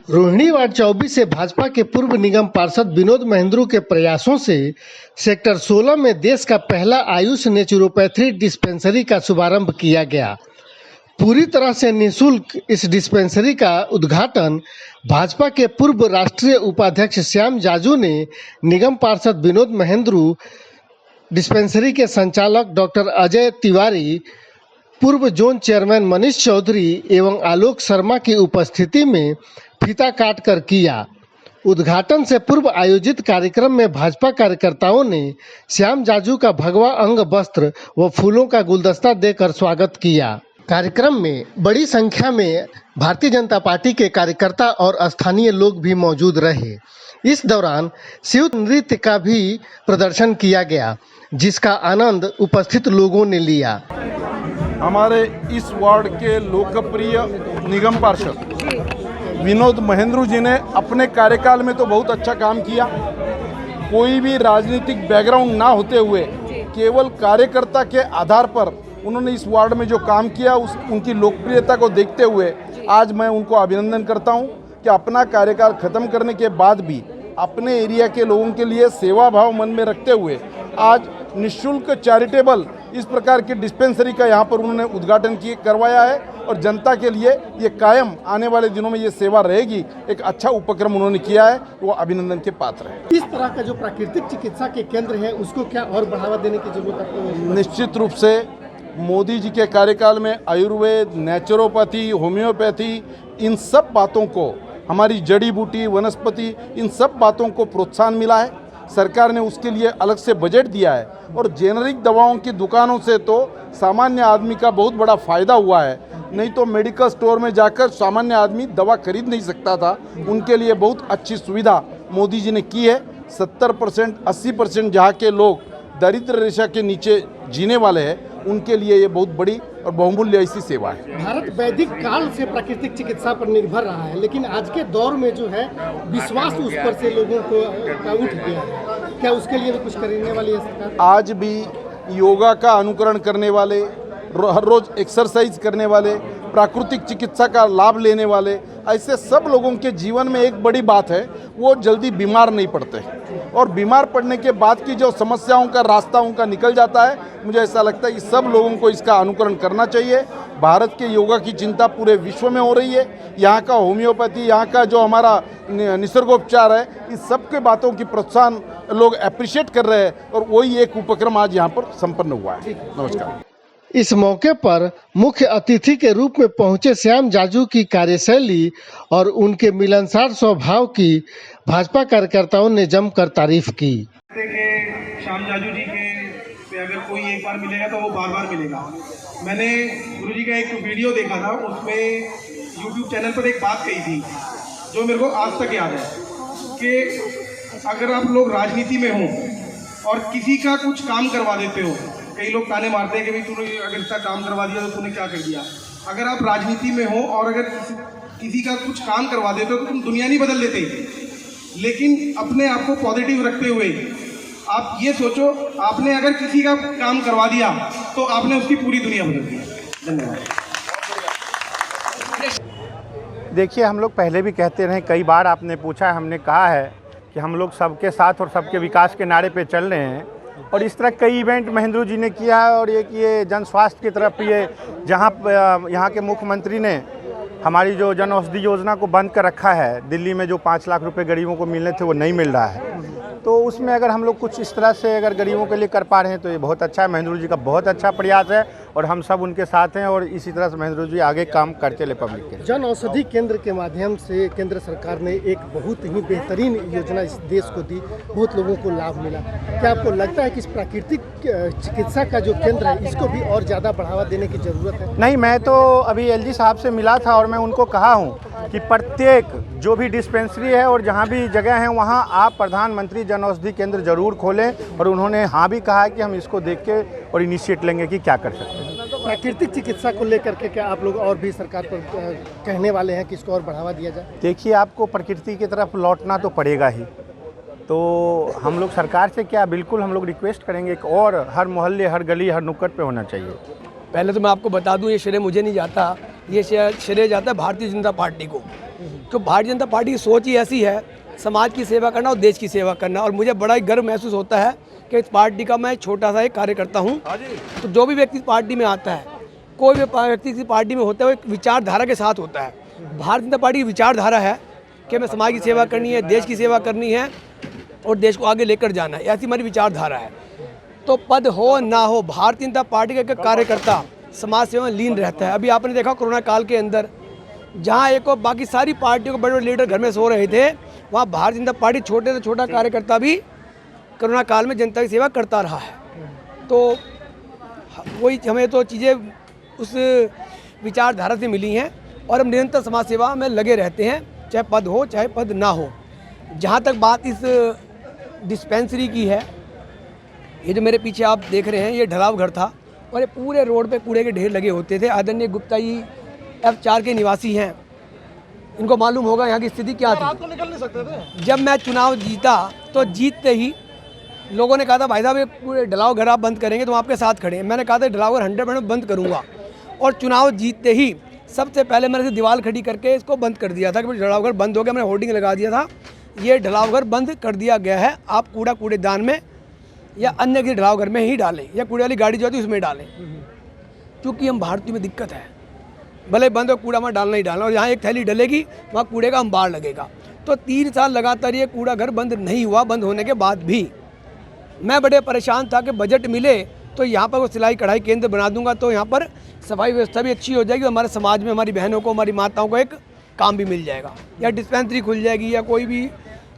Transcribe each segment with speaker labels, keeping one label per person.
Speaker 1: Rohini ward 24 से भाजपा के पूर्व निगम पार्षद विनोद महेंद्रू के प्रयासों से सेक्टर 16 में देश का पहला आयुष नेचुरोपैथी डिस्पेंसरी का शुभारंभ किया गया। पूरी तरह से निःशुल्क इस डिस्पेंसरी का उद्घाटन भाजपा के पूर्व राष्ट्रीय उपाध्यक्ष श्याम जाजू ने निगम पार्षद विनोद महेंद्रू, डिस्पेंसरी के संचालक डॉक्टर अजय तिवारी, पूर्व जोन चेयरमैन मनीष चौधरी एवं आलोक शर्मा की उपस्थिति में फीता काट कर किया। उद्घाटन से पूर्व आयोजित कार्यक्रम में भाजपा कार्यकर्ताओं ने श्याम जाजू का भगवा अंग वस्त्र व फूलों का गुलदस्ता देकर स्वागत किया। कार्यक्रम में बड़ी संख्या में भारतीय जनता पार्टी के कार्यकर्ता और स्थानीय लोग भी मौजूद रहे। इस दौरान शिव नृत्य का भी प्रदर्शन किया गया, जिसका आनंद उपस्थित लोगों ने लिया।
Speaker 2: हमारे इस वार्ड के लोकप्रिय निगम पार्षद विनोद महेंद्रू जी ने अपने कार्यकाल में तो बहुत अच्छा काम किया। कोई भी राजनीतिक बैकग्राउंड ना होते हुए केवल कार्यकर्ता के आधार पर उन्होंने इस वार्ड में जो काम किया, उनकी लोकप्रियता को देखते हुए आज मैं उनको अभिनंदन करता हूं कि अपना कार्यकाल खत्म करने के बाद भी अपने एरिया के लोगों के लिए सेवा भाव मन में रखते हुए आज निःशुल्क चैरिटेबल इस प्रकार की डिस्पेंसरी का यहाँ पर उन्होंने उद्घाटन करवाया है और जनता के लिए ये कायम आने वाले दिनों में ये सेवा रहेगी। एक अच्छा उपक्रम उन्होंने किया है, वो अभिनंदन के पात्र है।
Speaker 1: इस तरह का जो प्राकृतिक चिकित्सा के केंद्र है, उसको क्या और बढ़ावा देने की जरूरत है?
Speaker 2: निश्चित रूप से मोदी जी के कार्यकाल में आयुर्वेद, नेचुरोपैथी, होम्योपैथी, इन सब बातों को, हमारी जड़ी बूटी, वनस्पति, इन सब बातों को प्रोत्साहन मिला है। सरकार ने उसके लिए अलग से बजट दिया है और जेनरिक दवाओं की दुकानों से तो सामान्य आदमी का बहुत बड़ा फ़ायदा हुआ है। नहीं तो मेडिकल स्टोर में जाकर सामान्य आदमी दवा खरीद नहीं सकता था। उनके लिए बहुत अच्छी सुविधा मोदी जी ने की है। 70%, 80% जहाँ के लोग दरिद्र रेखा के नीचे जीने वाले हैं, उनके लिए ये बहुत बड़ी और बहुमूल्य ऐसी सेवा है।
Speaker 1: भारत वैदिक काल से प्राकृतिक चिकित्सा पर निर्भर रहा है, लेकिन आज के दौर में जो है विश्वास उस पर से लोगों को उठ गया है। क्या उसके लिए भी कुछ करने वाली है सरकार?
Speaker 2: आज भी योगा का अनुकरण करने वाले, हर रोज एक्सरसाइज करने वाले, प्राकृतिक चिकित्सा का लाभ लेने वाले, ऐसे सब लोगों के जीवन में एक बड़ी बात है, वो जल्दी बीमार नहीं पड़ते। और बीमार पड़ने के बाद की जो समस्याओं का रास्ता उनका निकल जाता है। मुझे ऐसा लगता है कि सब लोगों को इसका अनुकरण करना चाहिए। भारत के योगा की चिंता पूरे विश्व में हो रही है। यहाँ का होम्योपैथी, यहाँ का जो हमारा निसर्गोपचार है, इस सब के बातों की प्रोत्साहन लोग अप्रिशिएट कर रहे हैं और वही एक उपक्रम आज यहाँ पर संपन्न हुआ है। नमस्कार। इस मौके पर मुख्य अतिथि के रूप में पहुंचे श्याम जाजू की कार्यशैली और उनके मिलनसार स्वभाव की भाजपा कार्यकर्ताओं ने जमकर तारीफ की।
Speaker 3: श्याम जाजू जी के पे अगर कोई एक बार मिलेगा तो वो बार बार मिलेगा। मैंने गुरुजी का एक वीडियो देखा था, उसमें YouTube चैनल पर एक बात कही थी जो मेरे को आज तक याद है कि अगर आप लोग राजनीति में हो और किसी का कुछ काम करवा देते हो, कई लोग ताने मारते हैं कि भाई तूने अगर इसका काम करवा दिया तो तूने क्या कर दिया। अगर आप राजनीति में हो और अगर किसी का कुछ काम करवा देते हो तो तुम दुनिया नहीं बदल देते, लेकिन अपने आप को पॉजिटिव रखते हुए आप ये सोचो, आपने अगर किसी का काम करवा दिया तो आपने उसकी पूरी दुनिया बदल दी। धन्यवाद।
Speaker 4: देखिए, हम लोग पहले भी कहते रहे, कई बार आपने पूछा, हमने कहा है कि हम लोग सबके साथ और सबके विकास के नारे पे चल रहे हैं। और इस तरह कई इवेंट महेंद्रू जी ने किया है। और एक ये जन स्वास्थ्य की तरफ, ये जहाँ यहाँ के मुख्यमंत्री ने हमारी जो जन औषधि योजना को बंद कर रखा है, दिल्ली में जो 5 लाख रुपए गरीबों को मिलने थे वो नहीं मिल रहा है, तो उसमें अगर हम लोग कुछ इस तरह से अगर गरीबों के लिए कर पा रहे हैं तो ये बहुत अच्छा है। महेंद्रू जी का बहुत अच्छा प्रयास है और हम सब उनके साथ हैं और इसी तरह से महेंद्रू जी आगे काम करते रहे पब्लिक के।
Speaker 1: जन औषधि केंद्र के माध्यम से केंद्र सरकार ने एक बहुत ही बेहतरीन योजना इस देश को दी, बहुत लोगों को लाभ मिला। क्या आपको लगता है कि इस प्राकृतिक चिकित्सा का जो केंद्र है, इसको भी और ज़्यादा बढ़ावा देने की ज़रूरत है?
Speaker 4: नहीं, मैं तो अभी LG साहब से मिला था और मैं उनको कहा हूँ कि प्रत्येक जो भी डिस्पेंसरी है और जहाँ भी जगह है, वहाँ आप प्रधानमंत्री जन औषधि केंद्र जरूर खोलें। और उन्होंने हाँ भी कहा है कि हम इसको देख के और इनिशिएट लेंगे कि क्या कर सकते हैं।
Speaker 1: प्राकृतिक चिकित्सा को लेकर के क्या आप लोग और भी सरकार पर कहने वाले हैं कि इसको और बढ़ावा दिया जाए?
Speaker 4: देखिए, आपको प्रकृति की तरफ लौटना तो पड़ेगा ही, तो हम लोग सरकार से क्या, बिल्कुल हम लोग रिक्वेस्ट करेंगे कि और हर मोहल्ले, हर गली, हर नुक्कड़ पे होना चाहिए।
Speaker 5: पहले तो मैं आपको बता दूं, ये श्रेय मुझे नहीं जाता, ये श्रेय जाता है भारतीय जनता पार्टी को। तो भारतीय जनता पार्टी की सोच ही ऐसी है, समाज की सेवा करना और देश की सेवा करना। और मुझे बड़ा ही गर्व महसूस होता है कि इस पार्टी का मैं छोटा सा एक कार्यकर्ता हूँ। तो जो भी व्यक्ति पार्टी में आता है, कोई भी व्यक्ति किसी पार्टी में होता है, वो एक विचारधारा के साथ होता है। भारतीय जनता पार्टी की विचारधारा है कि हमें समाज की सेवा करनी है, देश की सेवा करनी है और देश को आगे लेकर जाना है, ऐसी हमारी विचारधारा है। तो पद हो ना हो, भारतीय जनता पार्टी का एक कार्यकर्ता समाज सेवा में लीन रहता है। अभी आपने देखा कोरोना काल के अंदर जहाँ एक और बाकी सारी पार्टियों के बड़े बड़े लीडर घर में सो रहे थे, वहाँ भारतीय जनता पार्टी छोटे से छोटा कार्यकर्ता भी कोरोना काल में जनता की सेवा करता रहा है। तो वही हमें तो चीज़ें उस विचारधारा से मिली हैं और हम निरंतर समाज सेवा में लगे रहते हैं, चाहे पद हो चाहे पद ना हो। जहाँ तक बात इस डिस्पेंसरी की है, ये जो मेरे पीछे आप देख रहे हैं, ये ढलाव घर था और ये पूरे रोड पे कूड़े के ढेर लगे होते थे। आदरणीय गुप्ता जी F4 के निवासी हैं, इनको मालूम होगा यहाँ की स्थिति क्या थी। रात को निकल नहीं सकते थे। जब मैं चुनाव जीता तो जीतते ही लोगों ने कहा था भाई साहब ये पूरे ढलाव घर आप बंद करेंगे तो हम आपके साथ खड़े हैं। मैंने कहा था ढलाव घर 100% बंद करूँगा और चुनाव जीतते ही सबसे पहले मैंने इसे दीवार खड़ी करके इसको बंद कर दिया था कि ढलाव घर बंद हो गया। मैंने होर्डिंग लगा दिया था, ये ढलाव घर बंद कर दिया गया है, आप कूड़ा कूड़ेदान में या अन्य किसी ढलाव घर में ही डालें या कूड़े वाली गाड़ी जो होती है उसमें डालें। क्योंकि हम भारतीय में दिक्कत है, भले बंद हो कूड़ा वहाँ डालना ही डालना, और जहाँ एक थैली डलेगी वहाँ कूड़े का अंबार लगेगा। तो 3 साल लगातार ये कूड़ा घर बंद नहीं हुआ। बंद होने के बाद भी मैं बड़े परेशान था कि बजट मिले तो यहाँ पर वो सिलाई कढ़ाई केंद्र बना दूंगा तो यहाँ पर सफाई व्यवस्था भी अच्छी हो जाएगी, हमारे समाज में हमारी बहनों को, हमारी माताओं को एक काम भी मिल जाएगा, या डिस्पेंसरी खुल जाएगी या कोई भी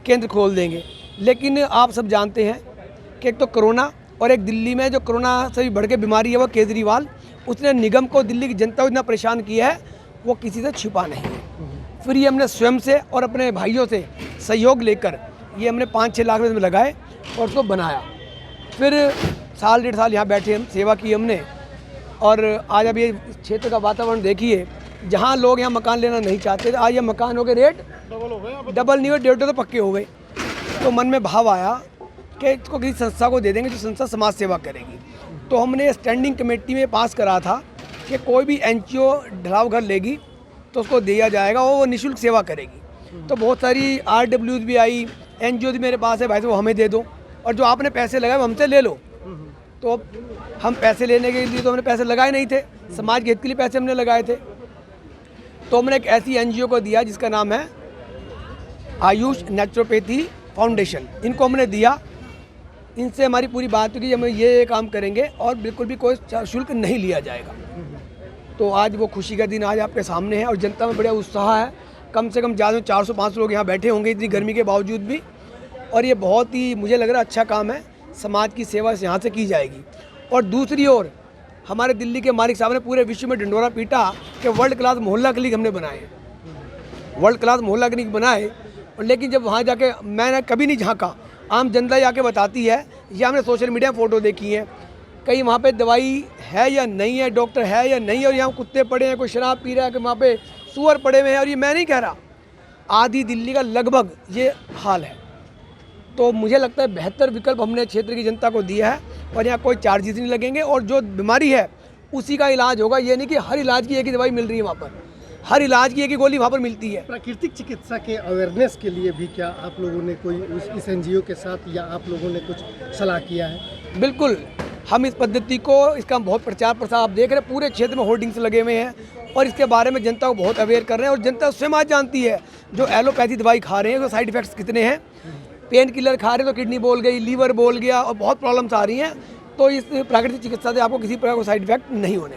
Speaker 5: केंद्र खोल देंगे। लेकिन आप सब जानते हैं कि एक तो कोरोना और एक दिल्ली में जो कोरोना से भी बढ़ के बीमारी है वो केजरीवाल, उसने निगम को, दिल्ली की जनता को इतना परेशान किया है वो किसी से छिपा नहीं है। फिर ये हमने स्वयं से और अपने भाइयों से सहयोग लेकर ये हमने 5-6 लाख रुपये में लगाए और उसको बनाया। फिर 1.5 साल यहाँ बैठे हम सेवा की हमने, और आज अब ये क्षेत्र का वातावरण देखिए, जहाँ लोग यहाँ मकान लेना नहीं चाहते थे, आज ये मकानों के रेट डबल नहीं हुए, 1.5 तो पक्के हो गए। तो मन में भाव आया कि इसको किसी संस्था को दे देंगे जो संस्था समाज सेवा करेगी। तो हमने स्टैंडिंग कमेटी में पास करा था कि कोई भी NGO ढलाव घर लेगी तो उसको दिया जाएगा, वो निःशुल्क सेवा करेगी। तो बहुत सारी RWs भी आई, NGO भी मेरे पास है, भाई तो वो हमें दे दो, और जो आपने पैसे लगाए वो हमसे ले लो। तो हम पैसे लेने के लिए तो हमने पैसे लगाए नहीं थे, समाज के हित के लिए पैसे हमने लगाए थे। तो हमने एक ऐसी NGO को दिया जिसका नाम है आयुष नेचुरोपैथी फाउंडेशन, इनको हमने दिया। इनसे हमारी पूरी बात हुई कि हम ये काम करेंगे और बिल्कुल भी कोई शुल्क नहीं लिया जाएगा। तो आज वो खुशी का दिन आज आपके सामने है और जनता में बड़ा उत्साह है। कम से कम ज़्यादा 400-500 लोग यहाँ बैठे होंगे इतनी गर्मी के बावजूद भी, और ये बहुत ही मुझे लग रहा है अच्छा काम है, समाज की सेवा यहाँ से की जाएगी। और दूसरी ओर हमारे दिल्ली के मालिक साहब ने पूरे विश्व में ढिंढोरा पीटा कि वर्ल्ड क्लास मोहल्ला क्लिनिक हमने बनाए, वर्ल्ड क्लास मोहल्ला क्लिनिक बनाए। और लेकिन जब वहाँ जाके मैंने कभी नहीं झाँका, आम जनता जाके बताती है, या हमने सोशल मीडिया फ़ोटो देखी है, कहीं वहाँ पे दवाई है या नहीं है, डॉक्टर है या नहीं है, और यहाँ कुत्ते पड़े हैं, कोई शराब पी रहा है, कि वहाँ पे सूअर पड़े हुए हैं। और ये मैं नहीं कह रहा, आधी दिल्ली का लगभग ये हाल है। तो मुझे लगता है बेहतर विकल्प हमने क्षेत्र की जनता को दिया है और यहाँ कोई चार्जेस नहीं लगेंगे, और जो बीमारी है उसी का इलाज होगा। ये नहीं कि हर इलाज की एक ही दवाई मिल रही है वहाँ पर, हर इलाज की एक ही गोली वहाँ पर मिलती है।
Speaker 1: प्राकृतिक चिकित्सा के अवेयरनेस के लिए भी क्या आप लोगों ने कोई इस NGO के साथ या आप लोगों ने कुछ सलाह किया है? बिल्कुल,
Speaker 5: हम इस पद्धति को, इसका बहुत प्रचार प्रसार आप देख रहे हैं, पूरे क्षेत्र में होर्डिंग्स लगे हुए हैं और इसके बारे में जनता को बहुत अवेयर कर रहे हैं। और जनता स्वयं आज जानती है, जो एलोपैथी दवाई खा रहे हैं तो साइड इफेक्ट्स कितने हैं, पेन किलर खा रहे हैं तो किडनी बोल गई, लीवर बोल गया, और बहुत प्रॉब्लम्स आ रही हैं। तो इस प्राकृतिक चिकित्सा से आपको किसी प्रकार का साइड इफेक्ट नहीं होने।